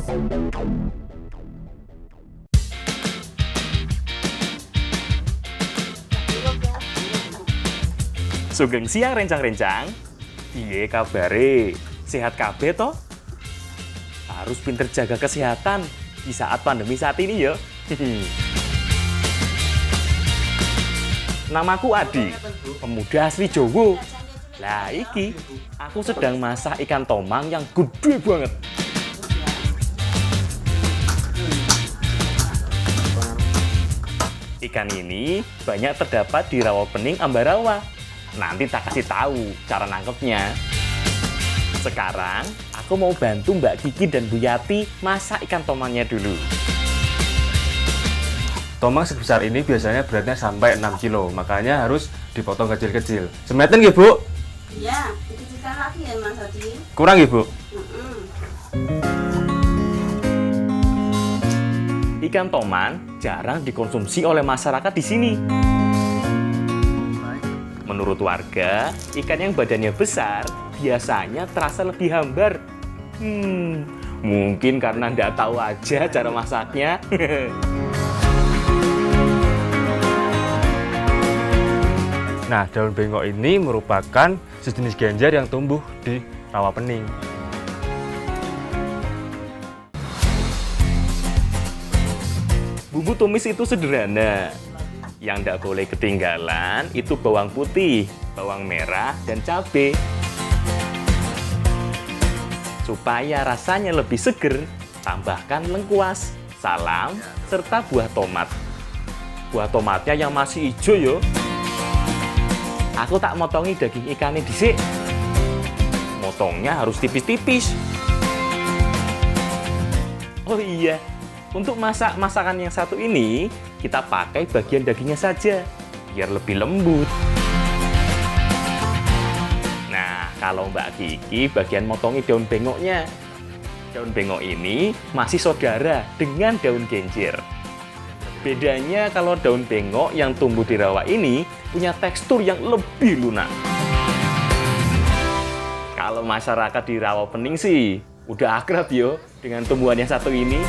Sugeng siang rencang-rencang. Piye kabare? Sehat kabeh toh? Harus pinter jaga kesehatan di saat pandemi saat ini ya. Namaku Adi, pemuda asli Jowo. Lah iki, aku sedang masak ikan tomang yang gede banget. Ikan ini banyak terdapat di rawa pening Ambarawa. Nanti tak kasih tahu cara nangkepnya. Sekarang, aku mau bantu Mbak Kiki dan Bu Yati masak ikan tomangnya dulu. Tomang sebesar ini biasanya beratnya sampai 6 kilo, makanya harus dipotong kecil-kecil. Semetin nggih, Bu? Iya, dikecilkan lagi ya Mas Adi. Kurang nggih, Bu? Ikan tomang jarang dikonsumsi oleh masyarakat di sini. Menurut warga, ikan yang badannya besar biasanya terasa lebih hambar. Mungkin karena nggak tahu aja cara masaknya. Nah, daun bengok ini merupakan sejenis genjer yang tumbuh di rawa pening. Bumbu tumis itu sederhana. Yang tidak boleh ketinggalan itu bawang putih, bawang merah, dan cabai. Supaya rasanya lebih seger, tambahkan lengkuas, salam, serta buah tomat. Buah tomatnya yang masih hijau yo. Aku tak motongi daging ikannya dhisik. Motongnya harus tipis-tipis. Oh iya, untuk masak masakan yang satu ini, kita pakai bagian dagingnya saja, biar lebih lembut. Nah, kalau Mbak Kiki bagian motongi daun bengoknya. Daun bengok ini masih saudara dengan daun genjer. Bedanya kalau daun bengok yang tumbuh di rawa ini punya tekstur yang lebih lunak. Kalau masyarakat di rawa pening sih, udah akrab yo dengan tumbuhan yang satu ini.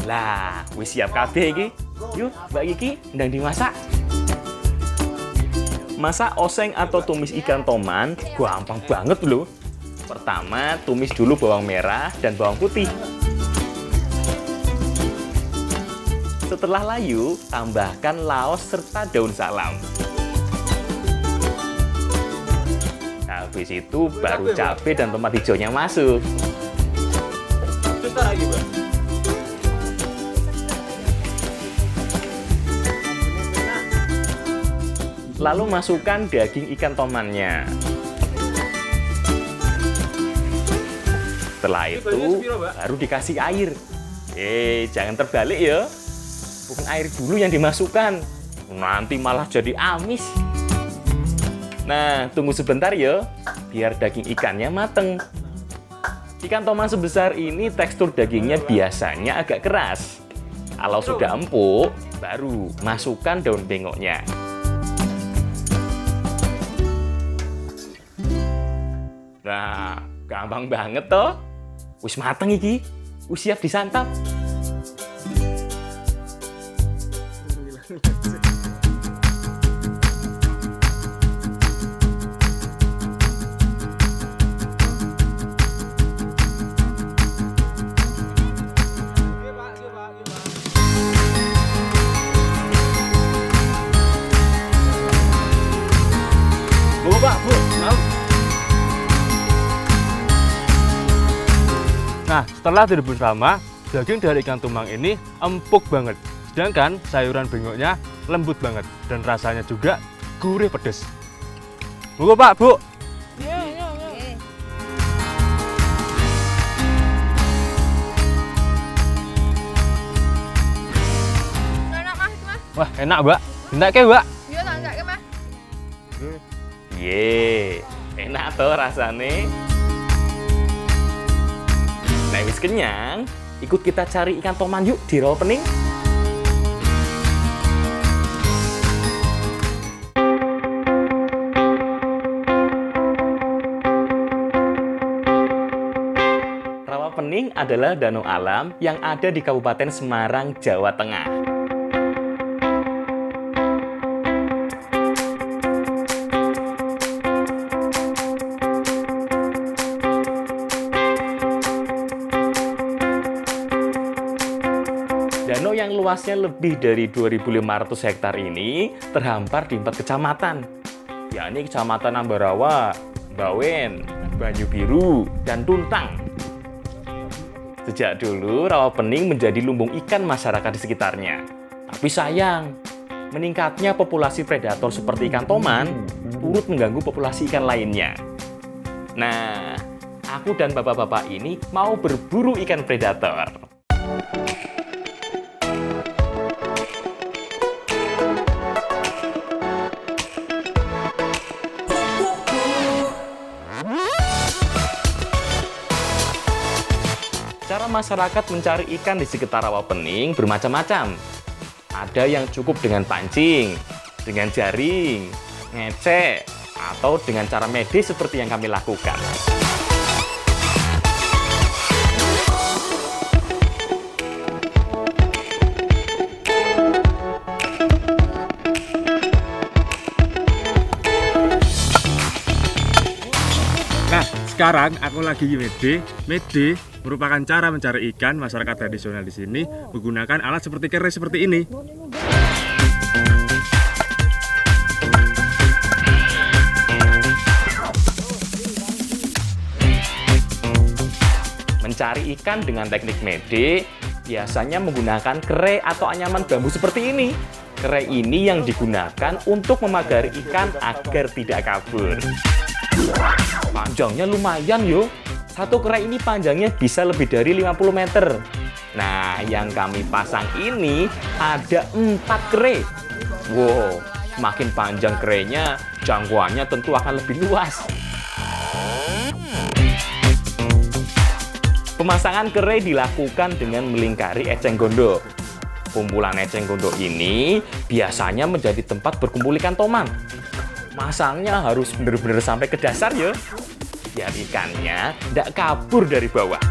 Lah, wis siap kabeh iki. Yuk, Mbak Kiki ndang dimasak. Masak oseng atau tumis ikan tomang gampang banget loh. Pertama, tumis dulu bawang merah dan bawang putih. Setelah layu, tambahkan laos serta daun salam. Habis itu baru cabai dan tomat hijaunya masuk. Lalu masukkan daging ikan tomannya. Setelah itu baru dikasih air. Jangan terbalik ya. Bukan air dulu yang dimasukkan. Nanti malah jadi amis. Nah, tunggu sebentar ya, biar daging ikannya mateng. Ikan tomang sebesar ini tekstur dagingnya biasanya agak keras. Kalau sudah empuk, baru masukkan daun bengoknya. Nah, gampang banget toh. Wis mateng iki. Wis siap disantap. Bu, Pak, Bu. Nah, setelah direbus lama, daging dari ikan tomang ini empuk banget. Sedangkan sayuran bengoknya lembut banget dan rasanya juga gurih pedes. Bu, Pak, Bu. Iya. Enak Mas, Mas. Wah, enak, Mbak. Enak ke, Mbak? Iya, tak enggak ke Mas. Enak toh rasane. Nah, wis kenyang, ikut kita cari ikan tomang yuk di rawa pening. Rawapening adalah danau alam yang ada di Kabupaten Semarang, Jawa Tengah. Danau yang luasnya lebih dari 2.500 hektar ini terhampar di 4 kecamatan, yakni Kecamatan Ambarawa, Bawen, Banyubiru, dan Tuntang. Sejak dulu, Rawapening menjadi lumbung ikan masyarakat di sekitarnya. Tapi sayang, meningkatnya populasi predator seperti ikan toman turut mengganggu populasi ikan lainnya. Nah, aku dan bapak-bapak ini mau berburu ikan predator. Cara masyarakat mencari ikan di sekitar Rawapening bermacam-macam. Ada yang cukup dengan pancing, dengan jaring, ngecek, atau dengan cara medis seperti yang kami lakukan. Nah, sekarang aku lagi mede. Mede merupakan cara mencari ikan masyarakat tradisional di sini menggunakan alat seperti keris seperti ini. Mencari ikan dengan teknik mede biasanya menggunakan kere atau anyaman bambu seperti ini. Kere ini yang digunakan untuk memagari ikan agar tidak kabur. Panjangnya lumayan yo. Satu kere ini panjangnya bisa lebih dari 50 meter. Nah, yang kami pasang ini ada 4 kere. Wow, semakin panjang kerenya, jangkauannya tentu akan lebih luas. Pemasangan kere dilakukan dengan melingkari eceng gondok. Kumpulan eceng gondok ini biasanya menjadi tempat berkumpul ikan toman. Masangnya harus benar-benar sampai ke dasar ya, biar ikannya tidak kabur dari bawah.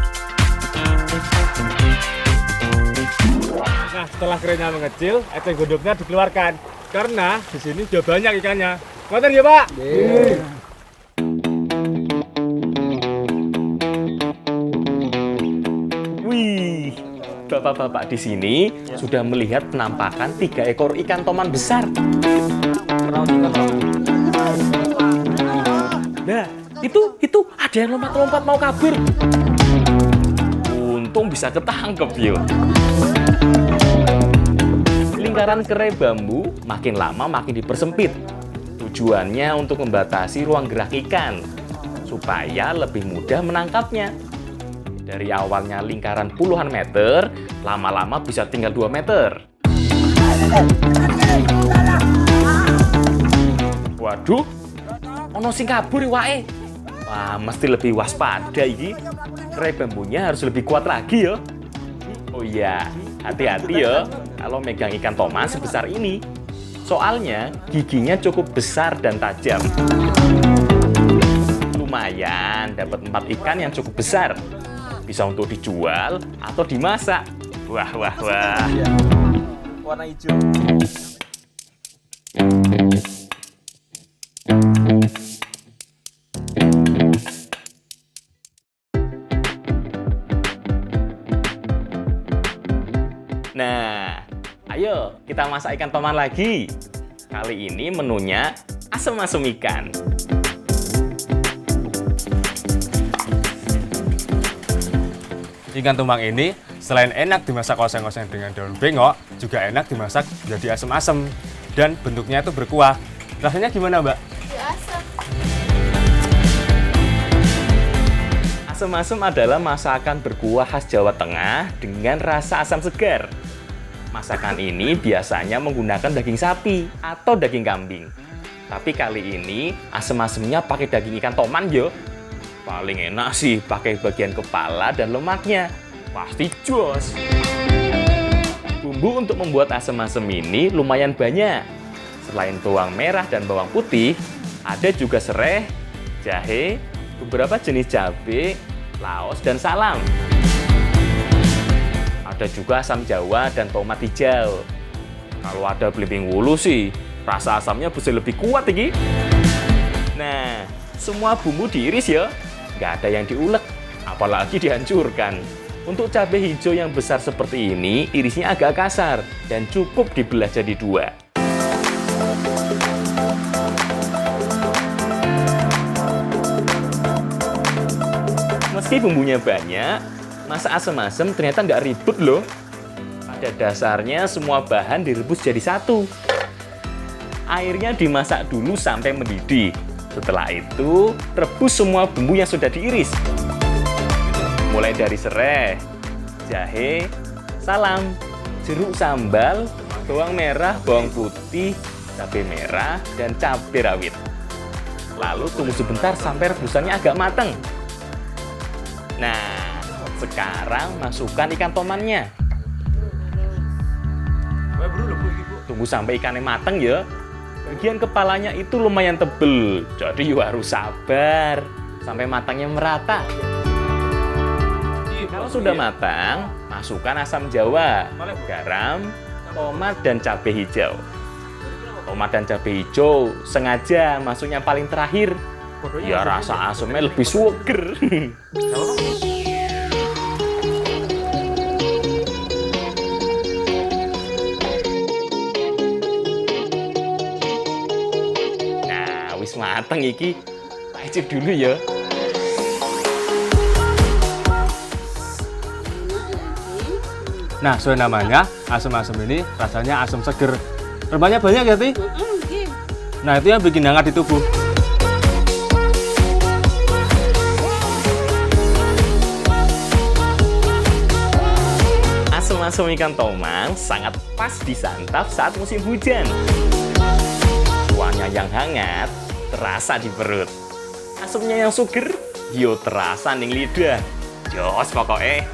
Nah, setelah kerenya mengecil, eceng gondoknya dikeluarkan karena di sini sudah banyak ikannya. Ngoten ya, Pak? Wih, bapak-bapak di sini sudah melihat penampakan 3 ekor ikan toman besar. Nah, itu ada yang lompat-lompat mau kabur. Untung bisa ketangkep yuk. Lingkaran kere bambu makin lama makin dipersempit. Tujuannya untuk membatasi ruang gerak ikan supaya lebih mudah menangkapnya. Dari awalnya lingkaran puluhan meter, lama-lama bisa tinggal 2 meter. Waduh, ono sing kabur wae. Wah, mesti lebih waspada iki. Kere bambunya harus lebih kuat lagi ya. Oh iya, hati-hati ya kalau megang ikan toman sebesar ini. Soalnya giginya cukup besar dan tajam. Lumayan, dapat 4 ikan yang cukup besar. Bisa untuk dijual atau dimasak. Wah. Warna hijau. Nah, ayo kita masak ikan toman lagi. Kali ini menunya asam-asam ikan. Ikan tumbang ini selain enak dimasak oseng-oseng dengan daun bengok, juga enak dimasak jadi asem-asem dan bentuknya itu berkuah. Rasanya gimana, Mbak? Asam-asam adalah masakan berkuah khas Jawa Tengah dengan rasa asam segar. Masakan ini biasanya menggunakan daging sapi atau daging kambing. Tapi kali ini asam-asamnya pakai daging ikan toman yo. Paling enak sih pakai bagian kepala dan lemaknya. Pasti jos. Bumbu untuk membuat asam-asam ini lumayan banyak. Selain bawang merah dan bawang putih, ada juga serai, jahe, beberapa jenis cabai, laos, dan salam. Ada juga asam jawa dan tomat hijau. Kalau ada belimbing wulu sih, rasa asamnya bisa lebih kuat iki. Nah, semua bumbu diiris ya, nggak ada yang diulek, apalagi dihancurkan. Untuk cabai hijau yang besar seperti ini, irisnya agak kasar dan cukup dibelah jadi 2. Meski bumbunya banyak, masak asem-asem ternyata nggak ribet loh. Pada dasarnya semua bahan direbus jadi satu. Airnya dimasak dulu sampai mendidih. Setelah itu, rebus semua bumbu yang sudah diiris. Mulai dari serai, jahe, salam, jeruk sambal, bawang merah, bawang putih, cabai merah, dan cabai rawit. Lalu tunggu sebentar sampai rebusannya agak matang. Nah, sekarang masukkan ikan tomannya. Tunggu sampai ikannya matang ya. Bagian kepalanya itu lumayan tebel, jadi harus sabar sampai matangnya merata. Kalau sudah matang, masukkan asam jawa, garam, tomat, dan cabai hijau. Tomat dan cabai hijau sengaja masuknya paling terakhir. Ya rasa asamnya lebih seger. Nah, wis mateng iki. Tak icip dulu ya. Nah, sesuai namanya, asam-asam ini rasanya asam seger. Rempahnya banyak ya, Ti? Nah, itu yang bikin hangat di tubuh. Asam-asam ikan tomang sangat pas disantap saat musim hujan. Kuahnya yang hangat terasa di perut. Asamnya yang seger, yo terasa ning lidah. Jos pokoknya.